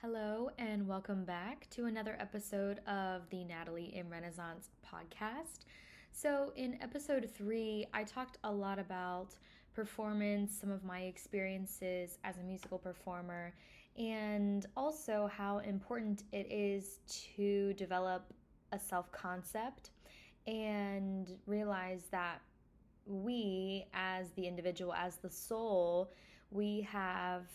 Hello, and welcome back to another episode of the Natalie in Renaissance podcast. So, in episode 3, I talked a lot about performance, some of my experiences as a musical performer, and also how important it is to develop a self concept and realize that we, as the individual, as the soul, we have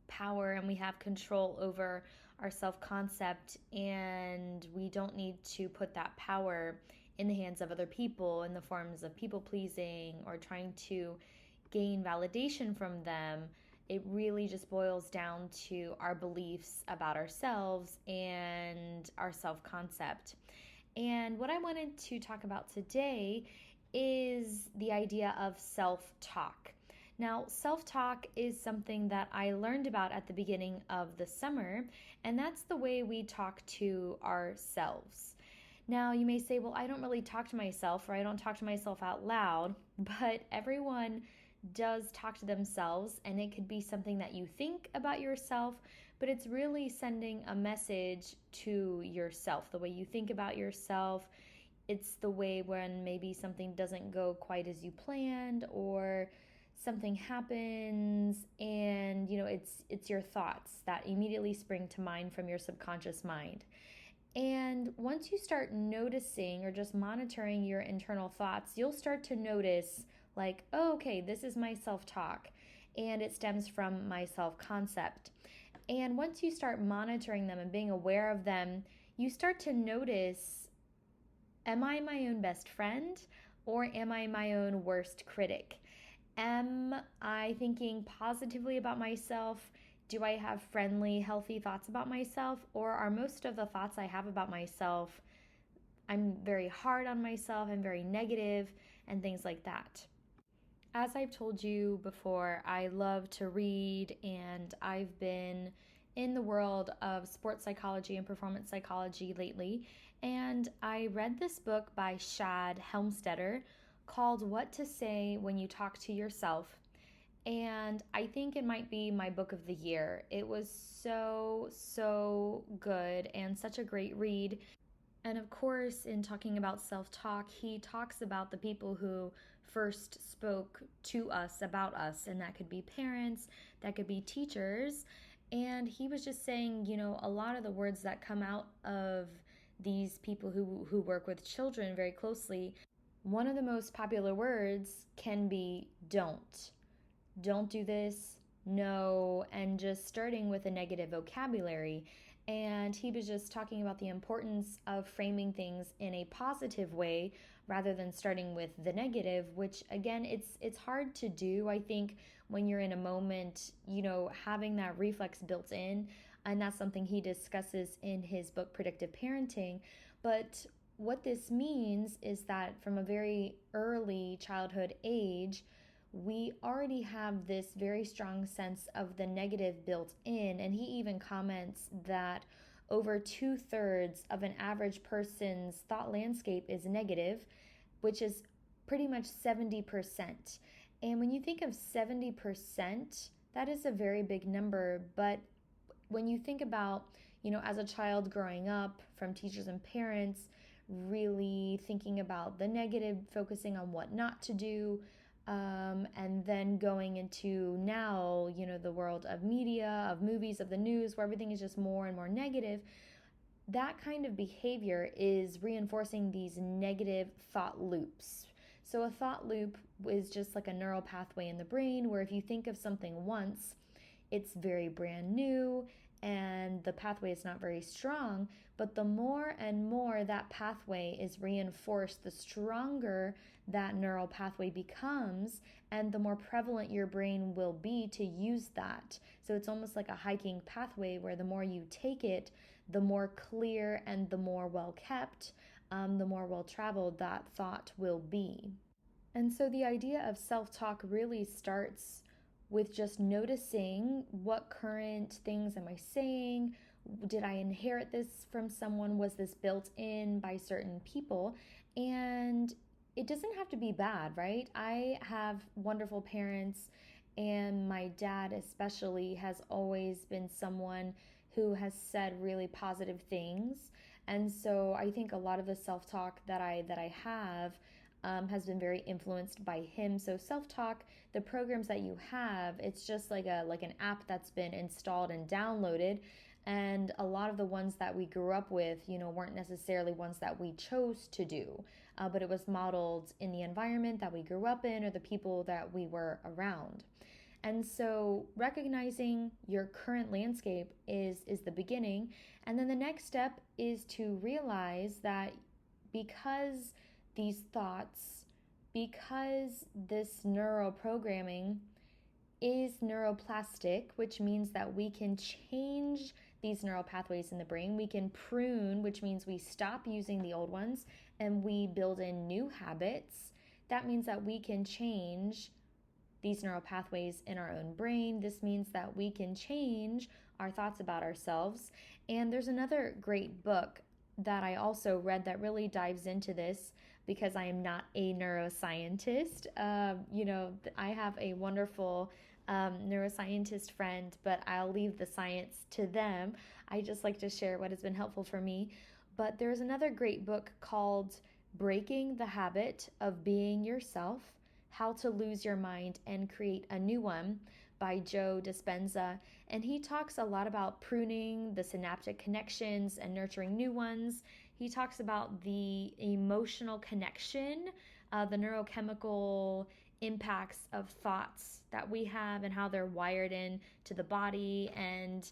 power and we have control over our self-concept, and we don't need to put that power in the hands of other people in the forms of people pleasing or trying to gain validation from them. It really just boils down to our beliefs about ourselves and our self-concept. And what I wanted to talk about today is the idea of self-talk. Now, self-talk is something that I learned about at the beginning of the summer, and that's the way we talk to ourselves. Now, you may say, well, I don't really talk to myself, or I don't talk to myself out loud, but everyone does talk to themselves, and it could be something that you think about yourself, but it's really sending a message to yourself, the way you think about yourself. It's the way when maybe something doesn't go quite as you planned, or something happens, and it's your thoughts that immediately spring to mind from your subconscious mind. And once you start noticing or just monitoring your internal thoughts, you'll start to notice, like, oh, okay, this is my self-talk, and it stems from my self-concept. And once you start monitoring them and being aware of them, you start to notice, am I my own best friend, or am I my own worst critic? Am I thinking positively about myself? Do I have friendly, healthy thoughts about myself? Or are most of the thoughts I have about myself, I'm very hard on myself, I'm very negative, and things like that? As I've told you before, I love to read, and I've been in the world of sports psychology and performance psychology lately. And I read this book by Shad, Helmstetter, called What to Say When You Talk to Yourself. And I think it might be my book of the year. It was so good and such a great read. And of course, in talking about self-talk, he talks about the people who first spoke to us about us, and that could be parents, that could be teachers. And he was just saying, a lot of the words that come out of these people who work with children very closely, one of the most popular words can be don't. Don't do this, no, and just starting with a negative vocabulary. And he was just talking about the importance of framing things in a positive way rather than starting with the negative, which again, it's hard to do, I think, when you're in a moment, having that reflex built in. And that's something he discusses in his book, Predictive Parenting. But what this means is that from a very early childhood age, we already have this very strong sense of the negative built in. And he even comments that over 2/3 of an average person's thought landscape is negative, which is pretty much 70%. And when you think of 70%, that is a very big number. But when you think about, as a child growing up, from teachers and parents, really thinking about the negative, focusing on what not to do, and then going into now, the world of media, of movies, of the news, where everything is just more and more negative, that kind of behavior is reinforcing these negative thought loops. So a thought loop is just like a neural pathway in the brain where if you think of something once, it's very brand new and the pathway is not very strong, but the more and more that pathway is reinforced, the stronger that neural pathway becomes, and the more prevalent your brain will be to use that. So it's almost like a hiking pathway where the more you take it, the more clear and the more well-kept, the more well-traveled that thought will be. And so the idea of self-talk really starts with just noticing, what current things am I saying? Did I inherit this from someone? Was this built in by certain people? And it doesn't have to be bad, right? I have wonderful parents, and my dad especially has always been someone who has said really positive things. And so I think a lot of the self-talk that I have has been very influenced by him. So self-talk, the programs that you have, it's just like an app that's been installed and downloaded. And a lot of the ones that we grew up with, weren't necessarily ones that we chose to do, but it was modeled in the environment that we grew up in or the people that we were around. And so recognizing your current landscape is the beginning. And then the next step is to realize that because these thoughts, because this neuroprogramming is neuroplastic, which means that we can change these neural pathways in the brain. We can prune, which means we stop using the old ones and we build in new habits. That means that we can change these neural pathways in our own brain. This means that we can change our thoughts about ourselves. And there's another great book that I also read that really dives into this because I am not a neuroscientist. I have a wonderful neuroscientist friend, but I'll leave the science to them. I just like to share what has been helpful for me. But there's another great book called Breaking the Habit of Being Yourself: How to Lose Your Mind and Create a New One by Joe Dispenza. And he talks a lot about pruning the synaptic connections and nurturing new ones. He talks about the emotional connection, the neurochemical impacts of thoughts that we have and how they're wired in to the body. And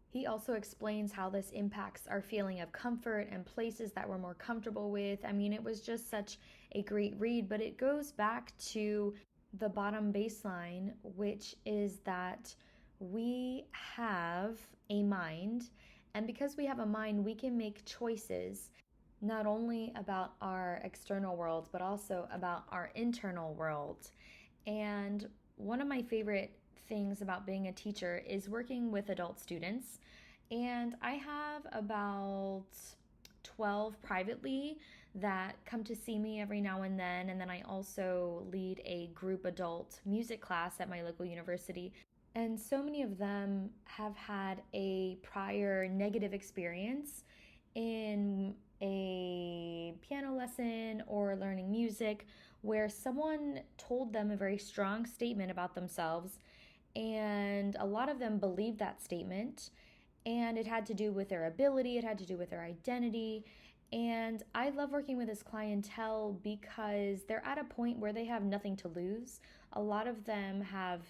he also explains how this impacts our feeling of comfort and places that we're more comfortable with. I mean, it was just such a great read, but it goes back to the bottom baseline, which is that we have a mind. And because we have a mind, we can make choices not only about our external world, but also about our internal world. And one of my favorite things about being a teacher is working with adult students. And I have about 12 privately that come to see me every now and then. And then I also lead a group adult music class at my local university. And so many of them have had a prior negative experience in a piano lesson or learning music where someone told them a very strong statement about themselves, and a lot of them believed that statement, and it had to do with their ability, it had to do with their identity. And I love working with this clientele because they're at a point where they have nothing to lose. A lot of them have,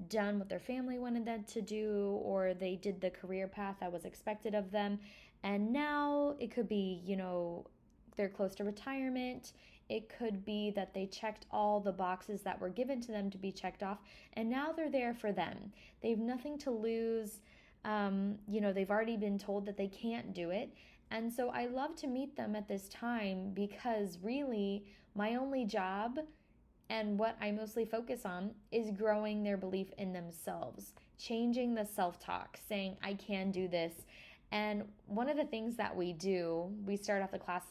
done what their family wanted them to do, or they did the career path that was expected of them. And now it could be, they're close to retirement. It could be that they checked all the boxes that were given to them to be checked off, and now they're there for them. They have nothing to lose. They've already been told that they can't do it. And so I love to meet them at this time because really my only job and what I mostly focus on is growing their belief in themselves, changing the self-talk, saying, I can do this. And one of the things that we start off the class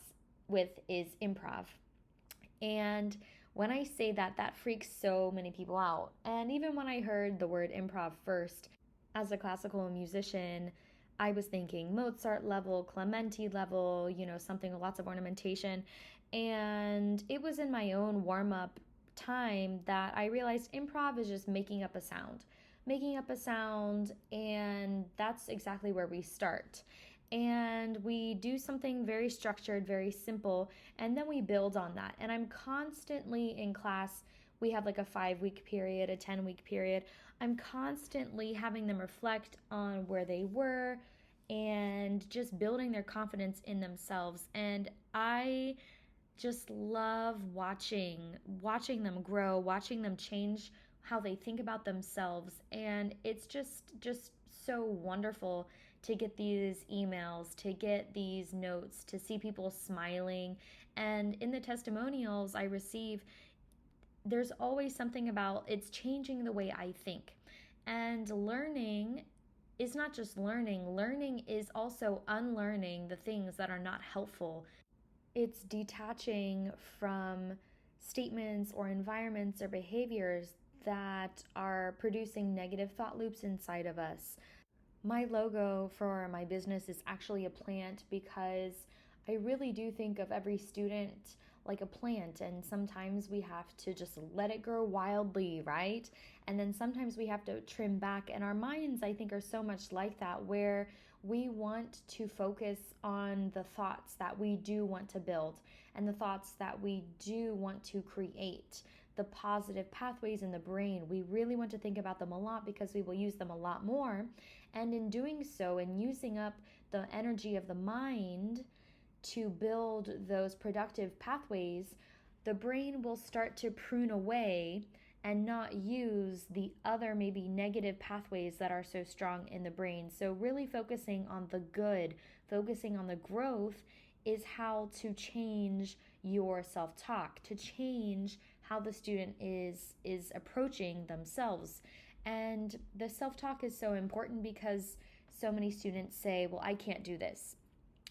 with is improv. And when I say that, that freaks so many people out. And even when I heard the word improv first, as a classical musician, I was thinking Mozart level, Clementi level, something with lots of ornamentation. And it was in my own warm-up time that I realized improv is just making up a sound. And that's exactly where we start. And we do something very structured, very simple, and then we build on that. And I'm constantly in class. We have like a 5-week period, a 10-week period. I'm constantly having them reflect on where they were and just building their confidence in themselves. And I just love watching them grow, watching them change how they think about themselves. And it's just so wonderful to get these emails, to get these notes, to see people smiling. And in the testimonials I receive, there's always something about it's changing the way I think. And learning is not just learning is also unlearning the things that are not helpful. It's detaching from statements or environments or behaviors that are producing negative thought loops inside of us. My logo for my business is actually a plant because I really do think of every student like a plant, and sometimes we have to just let it grow wildly, right? And then sometimes we have to trim back, and our minds, I think, are so much like that, where we want to focus on the thoughts that we do want to build and the thoughts that we do want to create. The positive pathways in the brain, we really want to think about them a lot because we will use them a lot more. And in doing so and using up the energy of the mind to build those productive pathways, the brain will start to prune away and not use the other maybe negative pathways that are so strong in the brain. So, really focusing on the good, focusing on the growth is how to change your self-talk, to change how the student is approaching themselves. And the self-talk is so important because so many students say, well, I can't do this.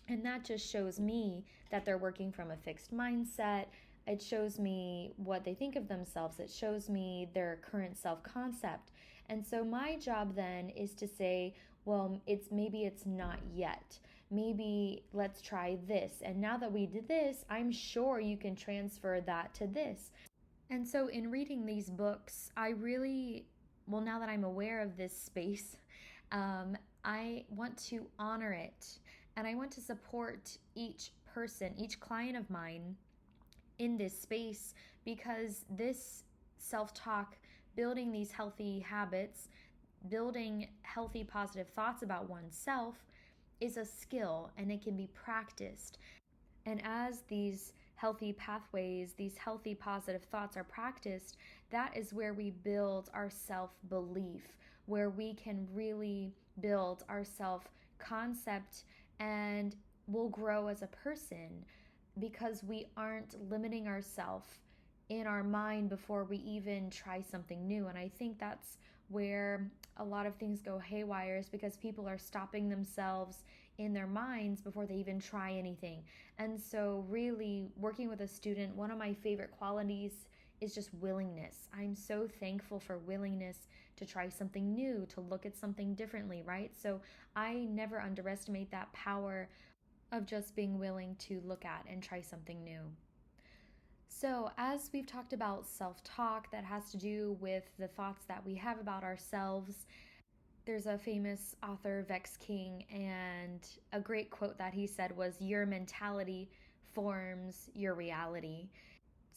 And that just shows me that they're working from a fixed mindset. It shows me what they think of themselves. It shows me their current self-concept. And so my job then is to say, well, maybe it's not yet. Maybe let's try this. And now that we did this, I'm sure you can transfer that to this. And so in reading these books, I really, well, now that I'm aware of this space, I want to honor it, and I want to support each person, each client of mine in this space, because this self-talk, building these healthy habits, building healthy positive thoughts about oneself is a skill, and it can be practiced. And as these healthy pathways, these healthy positive thoughts are practiced, that is where we build our self-belief, where we can really build our self-concept, and we'll grow as a person because we aren't limiting ourselves in our mind before we even try something new. And I think that's where a lot of things go haywire, is because people are stopping themselves in their minds before they even try anything. And so really working with a student, one of my favorite qualities is just willingness. I'm so thankful for willingness to try something new, to look at something differently, right? So I never underestimate that power of just being willing to look at and try something new. So, as we've talked about self talk that has to do with the thoughts that we have about ourselves, there's a famous author, Vex King, and a great quote that he said was, "Your mentality forms your reality."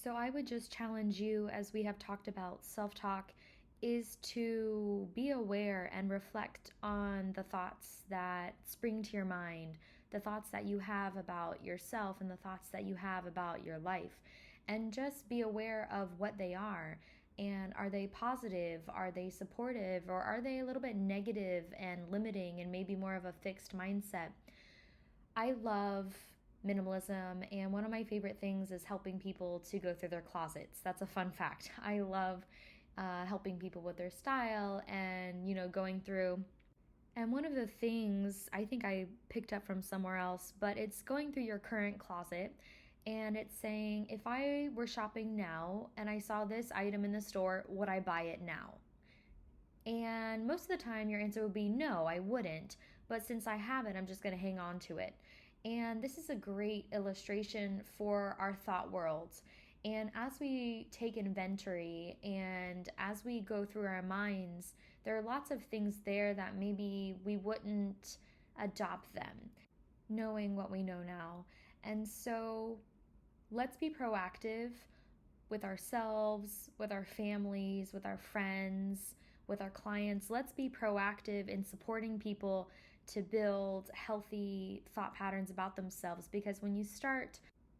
So, I would just challenge you, as we have talked about self talk, is to be aware and reflect on the thoughts that spring to your mind, the thoughts that you have about yourself, and the thoughts that you have about your life. And just be aware of what they are. And are they positive? Are they supportive? Or are they a little bit negative and limiting and maybe more of a fixed mindset? I love minimalism, and one of my favorite things is helping people to go through their closets. That's a fun fact. I love helping people with their style and, going through. And one of the things I think I picked up from somewhere else, but it's going through your current closet, and it's saying, if I were shopping now and I saw this item in the store, would I buy it now? And most of the time your answer would be no, I wouldn't. But since I have it, I'm just going to hang on to it. And this is a great illustration for our thought worlds. And as we take inventory and as we go through our minds, there are lots of things there that maybe we wouldn't adopt them, knowing what we know now. And so let's be proactive with ourselves, with our families, with our friends, with our clients. Let's be proactive in supporting people to build healthy thought patterns about themselves, because when you start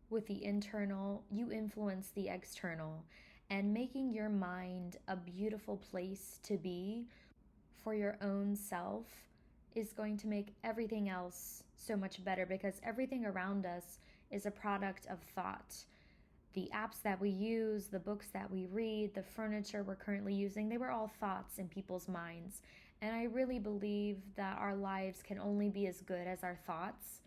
with the internal, you influence the external. And making your mind a beautiful place to be for your own self is going to make everything else so much better, because everything around us is a product of thought. The apps that we use, the books that we read, the furniture we're currently using, they were all thoughts in people's minds. And I really believe that our lives can only be as good as our thoughts.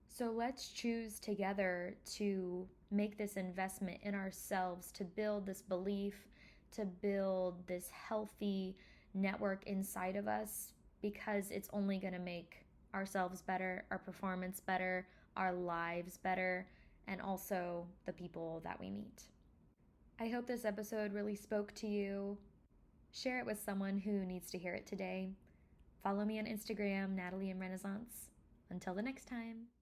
So let's choose together to make this investment in ourselves, to build this belief, to build this healthy network inside of us, because it's only going to make ourselves better, our performance better, our lives better, and also the people that we meet. I hope this episode really spoke to you. Share it with someone who needs to hear it today. Follow me on Instagram, Natalie in Renaissance. Until the next time.